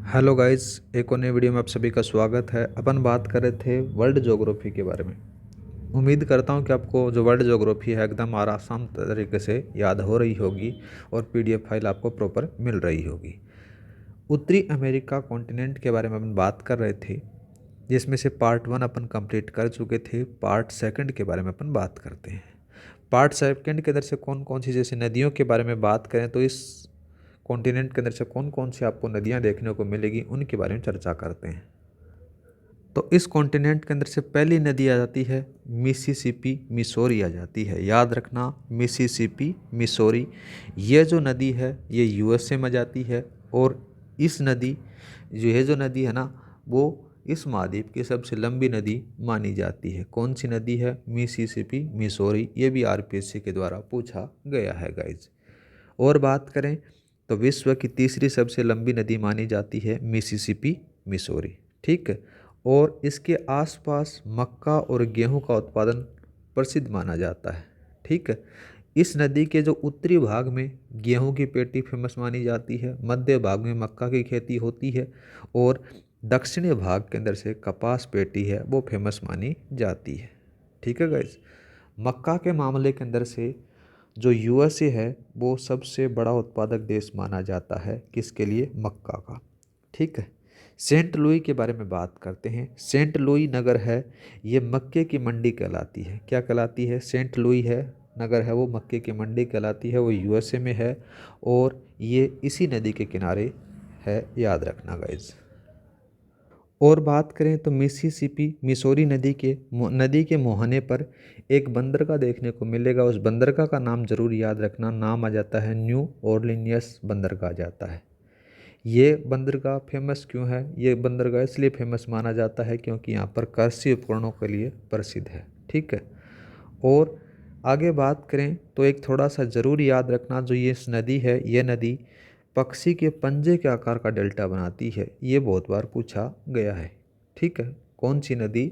Hello guys, एक और नई वीडियो में आप सभी का स्वागत है। अपन बात कर रहे थे वर्ल्ड ज्योग्राफी के बारे में। उम्मीद करता हूं कि आपको जो वर्ल्ड ज्योग्राफी है एकदम आसान तरीके से याद हो रही होगी और पीडीएफ फाइल आपको प्रॉपर मिल रही होगी। उत्तरी अमेरिका कॉन्टिनेंट के बारे में अपन बात कर रहे थे, जिसमें से पार्ट 1 अपन कंप्लीट कर चुके थे। पार्ट सेकंड के बारे में अपन बात करते हैं। पार्ट सेकंड के अंदर से कौन कौन सी जैसे नदियों के बारे में बात करें तो इस कॉन्टिनेंट के अंदर से कौन कौन सी आपको नदियां देखने को मिलेगी उनके बारे में चर्चा करते हैं। तो इस कॉन्टिनेंट के अंदर से पहली नदी आ जाती है मिसिसिपी मिसौरी आ जाती है। याद रखना, मिसिसिपी मिसौरी ये जो नदी है ये यूएसए में जाती है। और इस नदी जो नदी है ना, वो इस महाद्वीप की सबसे लंबी नदी मानी जाती है। कौन सी नदी है? Mississippi Missouri. ये भी आरपीएससी के द्वारा पूछा गया है गाइज। और बात करें तो विश्व की तीसरी सबसे लंबी नदी मानी जाती है मिसिसिपी मिसौरी। ठीक है। और इसके आसपास मक्का और गेहूं का उत्पादन प्रसिद्ध माना जाता है। ठीक है। इस नदी के जो उत्तरी भाग में गेहूं की पेटी फेमस मानी जाती है, मध्य भाग में मक्का की खेती होती है और दक्षिणी भाग के अंदर से कपास पेटी है वो फेमस मानी जाती है। ठीक है गाइज। मक्का के मामले के अंदर से जो यूएसए है वो सबसे बड़ा उत्पादक देश माना जाता है। किसके लिए? मक्का का। ठीक है। सेंट लुई के बारे में बात करते हैं। सेंट लुई नगर है, ये मक्के की मंडी कहलाती है। क्या कहलाती है? सेंट लुई है नगर है वो मक्के की मंडी कहलाती है। वो यूएसए में है और ये इसी नदी के किनारे है। याद रखना गाइज। और बात करें तो मिसिसिपी मिसौरी नदी के मुहाने पर एक बंदरगाह देखने को मिलेगा। उस बंदरगाह का नाम जरूर याद रखना। नाम आ जाता है न्यू ऑरलिनियस बंदरगाह आ जाता है। ये बंदरगाह फेमस क्यों है? ये बंदरगाह इसलिए फेमस माना जाता है क्योंकि यहाँ पर कृषि उपकरणों के लिए प्रसिद्ध है। ठीक है। और आगे बात करें तो एक थोड़ा सा ज़रूर याद रखना, जो ये नदी है ये नदी पक्षी के पंजे के आकार का डेल्टा बनाती है। ये बहुत बार पूछा गया है। ठीक है। कौन सी नदी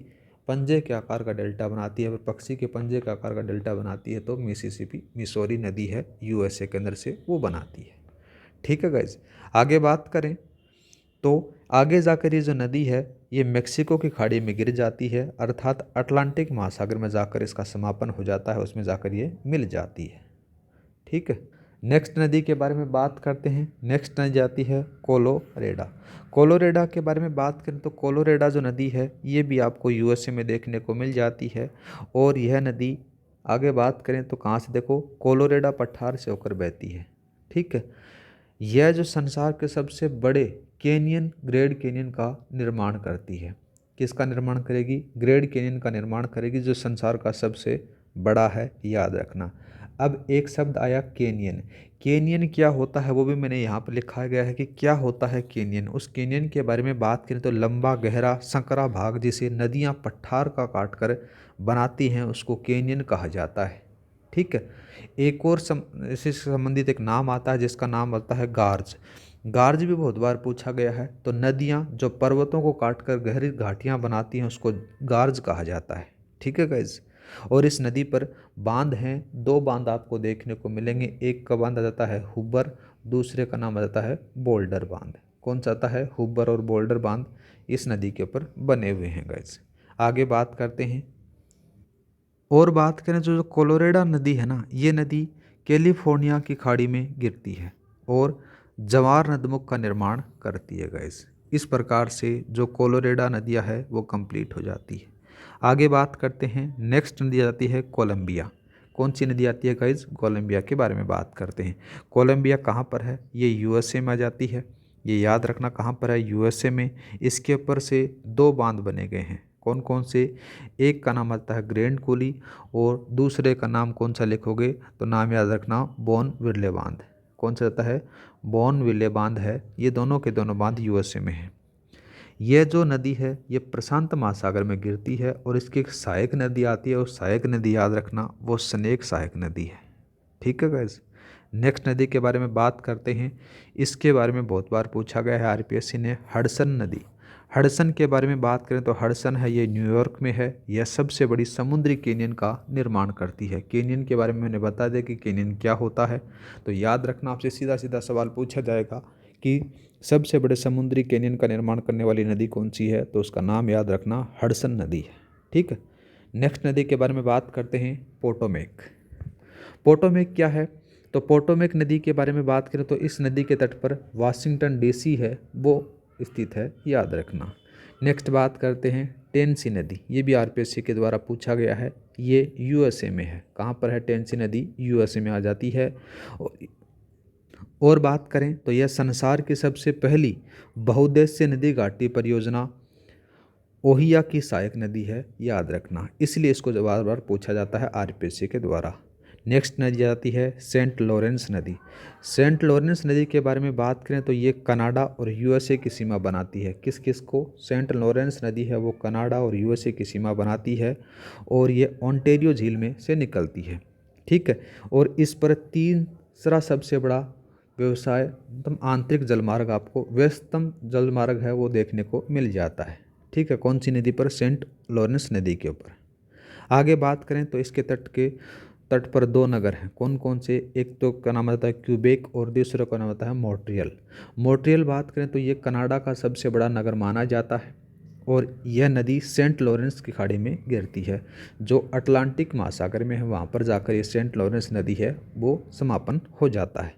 पंजे के आकार का डेल्टा बनाती है? अगर पक्षी के पंजे के आकार का डेल्टा बनाती है तो मिसिसिपी मिसौरी नदी है, यूएसए के अंदर से वो बनाती है। ठीक है गाइज। आगे बात करें तो आगे जाकर ये जो नदी है ये मेक्सिको की खाड़ी में गिर जाती है, अर्थात अटलांटिक महासागर में जाकर इसका समापन हो जाता है, उसमें जाकर ये मिल जाती है। ठीक है। नेक्स्ट नदी के बारे में बात करते हैं। नेक्स्ट नदी जाती है कोलोरेडा। कोलोरेडा के बारे में बात करें तो कोलोरेडा जो नदी है ये भी आपको यूएसए में देखने को मिल जाती है। और यह नदी आगे बात करें तो कहाँ से? देखो, कोलोरेडा पठार से होकर बहती है। ठीक है। यह जो संसार के सबसे बड़े कैनियन ग्रेट कैनियन का निर्माण करती है। किसका निर्माण करेगी? ग्रेट कैनियन का निर्माण करेगी, जो संसार का सबसे बड़ा है। याद रखना। अब एक शब्द आया कैनियन। कैनियन क्या होता है वो भी मैंने यहाँ पर लिखा गया है कि क्या होता है कैनियन। उस कैनियन के बारे में बात करें तो लंबा गहरा संकरा भाग जिसे नदियाँ पठार का काट कर बनाती हैं उसको कैनियन कहा जाता है। ठीक है। एक और इससे संबंधित एक नाम आता है जिसका नाम आता है गार्ज। गार्ज भी बहुत बार पूछा गया है। तो नदियाँ जो पर्वतों को काटकर गहरी घाटियाँ बनाती हैं उसको गार्ज कहा जाता है। ठीक है गाइज। और इस नदी पर बांध हैं, दो बांध आपको देखने को मिलेंगे। एक का बांध आ जाता है हुबर, दूसरे का नाम आ जाता है बोल्डर बांध। कौन सा आता है? हुबर और बोल्डर बांध इस नदी के ऊपर बने हुए हैं गाइज। आगे बात करते हैं। और बात करें तो जो कोलोरेडा नदी है ना, ये नदी कैलिफोर्निया की खाड़ी में गिरती है और जवार नदमुख का निर्माण करती है गाइस। इस प्रकार से जो कोलोरेडा नदियाँ है वो कंप्लीट हो जाती है। आगे बात करते हैं। नेक्स्ट नदी आती है कोलंबिया। कौन सी नदी आती है गाइस? कोलंबिया के बारे में बात करते हैं। कोलंबिया कहाँ पर है? ये यूएसए में आ जाती है। ये याद रखना कहाँ पर है? यूएसए में। इसके ऊपर से दो बांध बने गए हैं। कौन कौन से? एक का नाम आता है ग्रैंड कोली और दूसरे का नाम कौन सा लिखोगे तो नाम याद रखना बॉन विरले बांध। कौन सा आता है? बॉन विरले बांध है। ये दोनों के दोनों बांध यूएसए में है। यह जो नदी है ये प्रशांत महासागर में गिरती है और इसकी एक सहायक नदी आती है और सहायक नदी याद रखना वो स्नेक सहायक नदी है। ठीक है गाइज। नेक्स्ट नदी के बारे में बात करते हैं। इसके बारे में बहुत बार पूछा गया है आरपीएससी ने, हडसन नदी। हडसन के बारे में बात करें तो हडसन है ये न्यूयॉर्क में है। यह सबसे बड़ी समुद्री कैनियन का निर्माण करती है। कैनियन के बारे में मैंने बता दिया कि कैनियन क्या होता है। तो याद रखना, आपसे सीधा सीधा सवाल पूछा जाएगा कि सबसे बड़े समुद्री कैनियन का निर्माण करने वाली नदी कौन सी है, तो उसका नाम याद रखना हडसन नदी है। ठीक है। नेक्स्ट नदी के बारे में बात करते हैं, पोटोमेक। पोटोमेक क्या है, तो पोटोमेक नदी के बारे में बात करें तो इस नदी के तट पर वाशिंगटन डीसी है वो स्थित है, याद रखना। नेक्स्ट बात करते हैं टेंसी नदी, ये भी आरपीएससी के द्वारा पूछा गया है, ये यूएसए में है। कहाँ पर है टेंसी नदी, यूएसए में आ जाती है। और बात करें तो यह संसार की सबसे पहली बहुउद्देश्य नदी घाटी परियोजना ओहिया की सहायक नदी है, याद रखना। इसलिए इसको बार बार पूछा जाता है आरपीएससी के द्वारा। नेक्स्ट नदी आती है सेंट लॉरेंस नदी। सेंट लॉरेंस नदी के बारे में बात करें तो ये कनाडा और यूएसए की सीमा बनाती है। किस किस को, सेंट लॉरेंस नदी है वो कनाडा और यूएसए की सीमा बनाती है और ये ओंटारियो झील में से निकलती है। ठीक है। और इस पर तीसरा सबसे बड़ा व्यवसाय मतलब आंतरिक जलमार्ग, आपको व्यस्तम जलमार्ग है वो देखने को मिल जाता है। ठीक है। कौन सी नदी पर, सेंट लॉरेंस नदी के ऊपर। आगे बात करें तो इसके तट पर दो नगर हैं, कौन कौन से, एक तो का नाम आता है क्यूबेक और दूसरे का नाम आता है मॉन्ट्रियल। मॉन्ट्रियल बात करें तो ये कनाडा का सबसे बड़ा नगर माना जाता है और यह नदी सेंट लॉरेंस की खाड़ी में गिरती है जो अटलांटिक महासागर में है। वहाँ पर जाकर ये सेंट लॉरेंस नदी है वो समापन हो जाता है।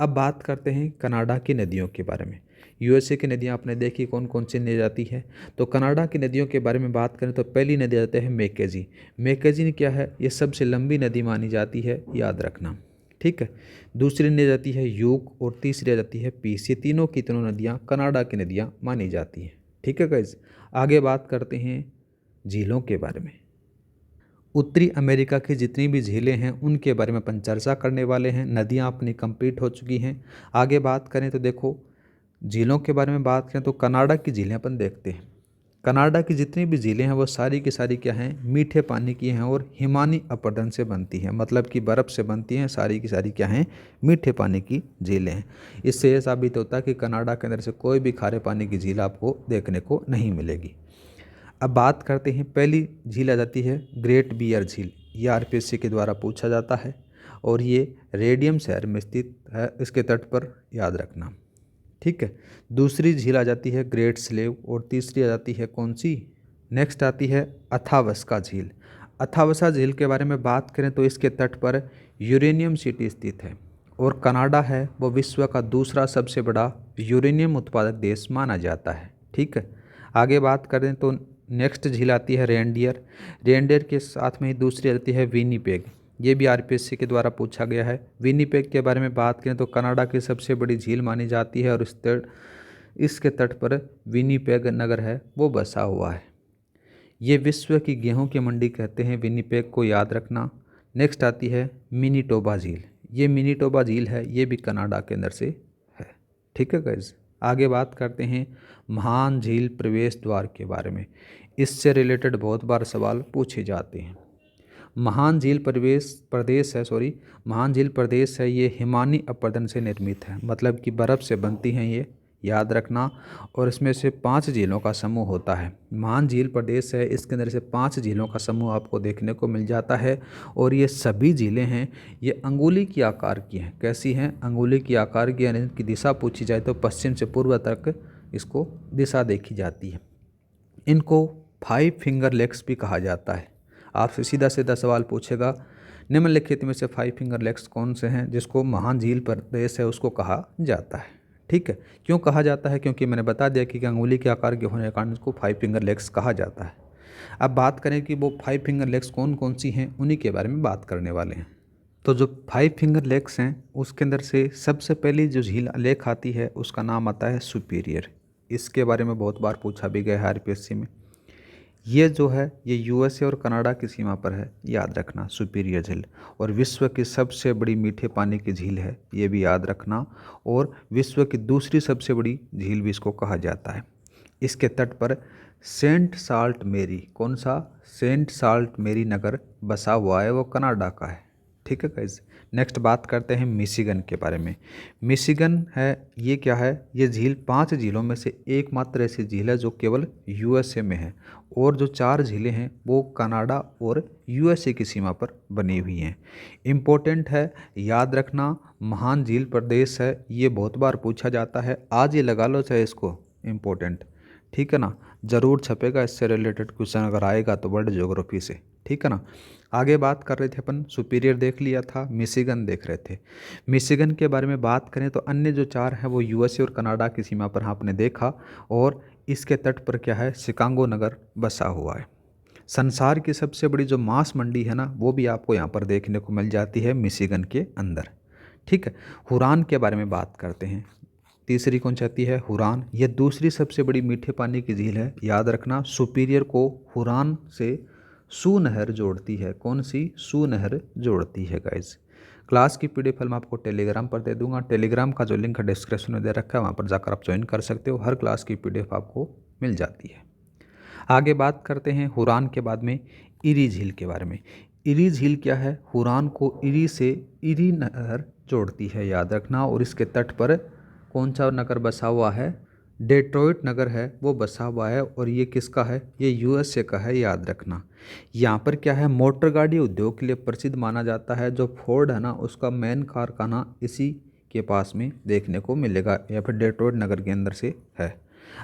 अब बात करते हैं कनाडा की नदियों के बारे में। यूएसए की नदियाँ आपने देखी कौन कौन सी नदी जाती है, तो कनाडा की नदियों के बारे में बात करें तो पहली नदी आती है मैकेजी। मैकेजी क्या है, ये सबसे लंबी नदी मानी जाती है, याद रखना। ठीक है। दूसरी नदी जाती है यूक और तीसरी आ जाती है पीस। ये तीनों की तीनों नदियाँ कनाडा की नदियाँ मानी जाती हैं। ठीक है गाइस। आगे बात करते हैं झीलों के बारे में। उत्तरी अमेरिका की जितनी भी झीलें हैं उनके बारे में अपन चर्चा करने वाले हैं। नदियाँ अपनी कंप्लीट हो चुकी हैं। आगे बात करें तो देखो झीलों के बारे में बात करें तो कनाडा की झीलें अपन देखते हैं। कनाडा की जितनी भी झीलें हैं वो सारी की सारी क्या हैं, मीठे पानी की हैं और हिमानी अपरदन से बनती हैं, मतलब कि बर्फ़ से बनती हैं। सारी की सारी क्या हैं, मीठे पानी की झीलें हैं। इससे ये साबित होता है कि कनाडा के अंदर से कोई भी खारे पानी की झील आपको देखने को नहीं मिलेगी। अब बात करते हैं, पहली झील आ जाती है ग्रेट बियर झील। ये आरपीएससी के द्वारा पूछा जाता है और ये रेडियम शहर में स्थित है, इसके तट पर, याद रखना। ठीक है। दूसरी झील आ जाती है ग्रेट स्लेव और तीसरी आ जाती है कौन सी, नेक्स्ट आती है अथावस्का झील। अथावस्का झील के बारे में बात करें तो इसके तट पर यूरेनियम सिटी स्थित है और कनाडा है वो विश्व का दूसरा सबसे बड़ा यूरेनियम उत्पादक देश माना जाता है। ठीक है। आगे बात करें तो नेक्स्ट झील आती है रेनडियर। रेनडियर के साथ में ही दूसरी आती है विनीपेग। ये भी आरपीएससी के द्वारा पूछा गया है। विनीपेग के बारे में बात करें तो कनाडा की सबसे बड़ी झील मानी जाती है और इसके तट पर विनीपेग नगर है वो बसा हुआ है। ये विश्व की गेहूं की मंडी कहते हैं विनीपेग को, याद रखना। नेक्स्ट आती है मिनीटोबा झील। ये मिनीटोबा झील है, ये भी कनाडा के अंदर से है। ठीक है गाइस। आगे बात करते हैं महान झील प्रवेश द्वार के बारे में। इससे रिलेटेड बहुत बार सवाल पूछे जाते हैं। महान झील महान झील प्रदेश है, ये हिमानी अपरदन से निर्मित है, मतलब कि बर्फ़ से बनती हैं ये, याद रखना। और इसमें से 5 झीलों का समूह होता है। महान झील प्रदेश है, इसके अंदर से 5 झीलों का समूह आपको देखने को मिल जाता है और ये सभी झीलें हैं ये अंगुली की आकार की हैं। कैसी हैं, अंगुली की आकार की, यानी इनकी दिशा पूछी जाए तो पश्चिम से पूर्व तक इसको दिशा देखी जाती है। इनको 5 फिंगर लेक्स भी कहा जाता है। आपसे सीधा सीधा सवाल पूछेगा निम्नलिखित में से 5 फिंगर लेक्स कौन से हैं जिसको महान झील प्रदेश है उसको कहा जाता है। ठीक है। क्यों कहा जाता है, क्योंकि मैंने बता दिया कि अंगुली के आकार के होने के कारण इसको 5 फिंगर लेक्स कहा जाता है। अब बात करें कि वो 5 फिंगर लेक्स कौन कौन सी हैं, उन्हीं के बारे में बात करने वाले हैं। तो जो 5 फिंगर लेक्स हैं उसके अंदर से सबसे पहली जो झील लेक आती है उसका नाम आता है सुपीरियर। इसके बारे में बहुत बार पूछा भी गया है आरपीएससी में। ये जो है ये यूएसए और कनाडा की सीमा पर है, याद रखना, सुपीरियर झील। और विश्व की सबसे बड़ी मीठे पानी की झील है, ये भी याद रखना। और विश्व की दूसरी सबसे बड़ी झील भी इसको कहा जाता है। इसके तट पर सेंट साल्ट मेरी, कौन सा, सेंट साल्ट मेरी नगर बसा हुआ है, वो कनाडा का है। ठीक है गाइस। नेक्स्ट बात करते हैं मिशिगन के बारे में। मिशिगन है, ये क्या है, ये झील 5 झीलों में से एकमात्र ऐसी झील है जो केवल यूएसए में है, और जो 4 झीलें हैं वो कनाडा और यूएसए की सीमा पर बनी हुई हैं। इम्पोर्टेंट है, याद रखना, महान झील प्रदेश है, ये बहुत बार पूछा जाता है, आज ये लगा लो चाहे इसको, इम्पोर्टेंट, ठीक है ना, ज़रूर छपेगा इससे रिलेटेड क्वेश्चन अगर आएगा तो वर्ल्ड ज्योग्राफी से, ठीक है ना। आगे बात कर रहे थे अपन, सुपीरियर देख लिया था, मिशिगन देख रहे थे। मिशिगन के बारे में बात करें तो अन्य जो 4 हैं वो यूएसए और कनाडा की सीमा पर आपने देखा, और इसके तट पर क्या है, शिकागो नगर बसा हुआ है। संसार की सबसे बड़ी जो मांस मंडी है ना, वो भी आपको यहाँ पर देखने को मिल जाती है मिशिगन के अंदर, ठीक है। हुरान के बारे में बात करते हैं। तीसरी कौन सी आती है, हुरान, यह दूसरी सबसे बड़ी मीठे पानी की झील है। याद रखना, सुपीरियर को हुरान से सू नहर जोड़ती है। कौन सी, सू नहर जोड़ती है गाइज। क्लास की पीडीएफ फाइल मैं आपको टेलीग्राम पर दे दूंगा, टेलीग्राम का जो लिंक है डिस्क्रिप्शन में दे रखा है, वहाँ पर जाकर आप ज्वाइन कर सकते हो, हर क्लास की पीडीएफ आपको मिल जाती है। आगे बात करते हैं हुरान के बाद में इरी झील के बारे में। इरी झील क्या है, हुरान को इरी से इरी नहर जोड़ती है, याद रखना, और इसके तट पर कौन सा नगर बसा हुआ है, डेट्रॉइट नगर है वो बसा हुआ है, और ये किसका है, ये यूएसए का है, याद रखना। यहाँ पर क्या है, मोटर गाड़ी उद्योग के लिए प्रसिद्ध माना जाता है, जो फोर्ड है ना उसका मेन कारखाना इसी के पास में देखने को मिलेगा, या फिर डेट्रॉइट नगर के अंदर से है।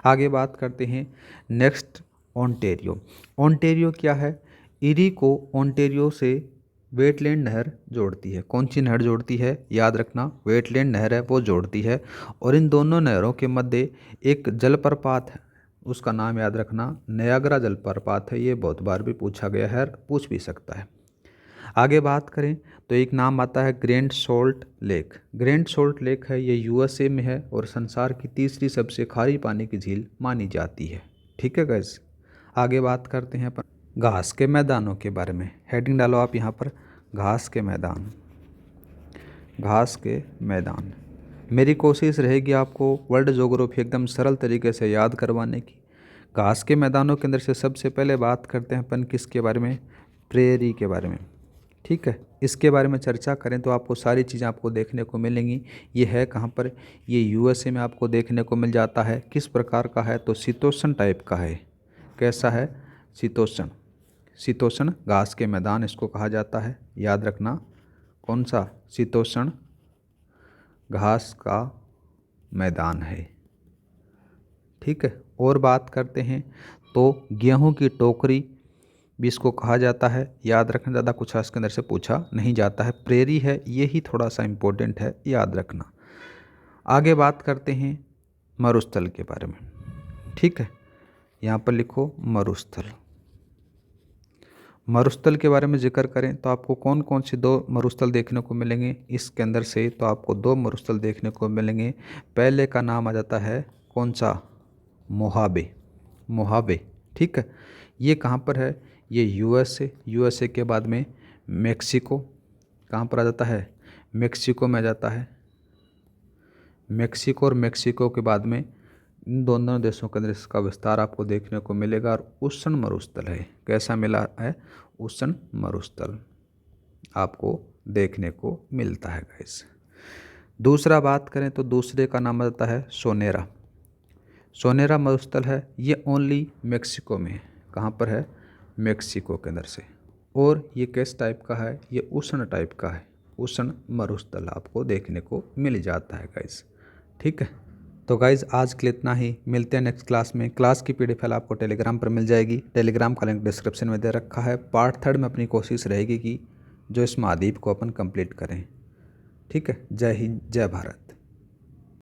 आगे बात करते हैं नेक्स्ट, ओंटेरियो। ओंटेरियो क्या है, इरी को ओंटेरियो से वेटलैंड नहर जोड़ती है। कौन सी नहर जोड़ती है, याद रखना, वेटलैंड नहर है वो जोड़ती है, और इन दोनों नहरों के मध्य एक जलप्रपात है, उसका नाम याद रखना, नयागरा जलप्रपात है। ये बहुत बार भी पूछा गया है, पूछ भी सकता है। आगे बात करें तो एक नाम आता है grand salt lake. Grand salt lake है, ये यूएसए में है, और संसार की तीसरी सबसे खारी पानी की झील मानी जाती है, ठीक है गाइस। आगे बात करते हैं अपन घास के मैदानों के बारे में। हेडिंग डालो आप यहाँ पर, घास के मैदान, घास के मैदान। मेरी कोशिश रहेगी आपको वर्ल्ड ज्योग्राफी एकदम सरल तरीके से याद करवाने की। घास के मैदानों के अंदर से सबसे पहले बात करते हैं अपन किसके बारे में, प्रेरी के बारे में, ठीक है। इसके बारे में चर्चा करें तो आपको सारी चीज़ें आपको देखने को मिलेंगी। ये है कहाँ पर, ये यूएसए में आपको देखने को मिल जाता है। किस प्रकार का है, तो शीतोष्ण टाइप का है। कैसा है, शीतोष्ण, शीतोष्ण घास के मैदान इसको कहा जाता है, याद रखना, कौन सा, शीतोष्ण घास का मैदान है, ठीक है। और बात करते हैं तो गेहूं की टोकरी भी इसको कहा जाता है, याद रखना, ज़्यादा कुछ इसके अंदर से पूछा नहीं जाता है। प्रेरी है, ये ही थोड़ा सा इम्पोर्टेंट है, याद रखना। आगे बात करते हैं मरुस्थल के बारे में, ठीक है। यहाँ पर लिखो मरुस्थल। मरुस्थल के बारे में जिक्र करें तो आपको कौन कौन से 2 मरुस्थल देखने को मिलेंगे इसके अंदर से, तो आपको 2 मरुस्थल देखने को मिलेंगे। पहले का नाम आ जाता है कौन सा, मोहाबे, मोहाबे, ठीक है। ये कहाँ पर है, ये यूएसए, यूएसए के बाद में मेक्सिको, कहाँ पर आ जाता है, मेक्सिको में आ जाता है, मेक्सिको, और मेक्सिको के बाद में इन दोनों देशों के अंदर इसका विस्तार आपको देखने को मिलेगा। और उष्ण मरुस्थल है, कैसा मिला है, उष्ण मरुस्थल आपको देखने को मिलता है गाइस। दूसरा बात करें तो दूसरे का नाम आता है सोनेरा। सोनेरा मरुस्थल है, ये ओनली मेक्सिको में है। कहाँ पर है, मेक्सिको के अंदर से, और ये किस टाइप का है, ये उष्ण टाइप का है, उष्ण मरुस्थल आपको देखने को मिल जाता है गाइस, ठीक है। तो गाइज़ आज के लिए इतना ही, मिलते हैं नेक्स्ट क्लास में। क्लास की पीडीएफ फाइल आपको टेलीग्राम पर मिल जाएगी, टेलीग्राम का लिंक डिस्क्रिप्शन में दे रखा है। पार्ट 3 में अपनी कोशिश रहेगी कि जो इस महाद्वीप को अपन कंप्लीट करें, ठीक है। जय हिंद, जय भारत।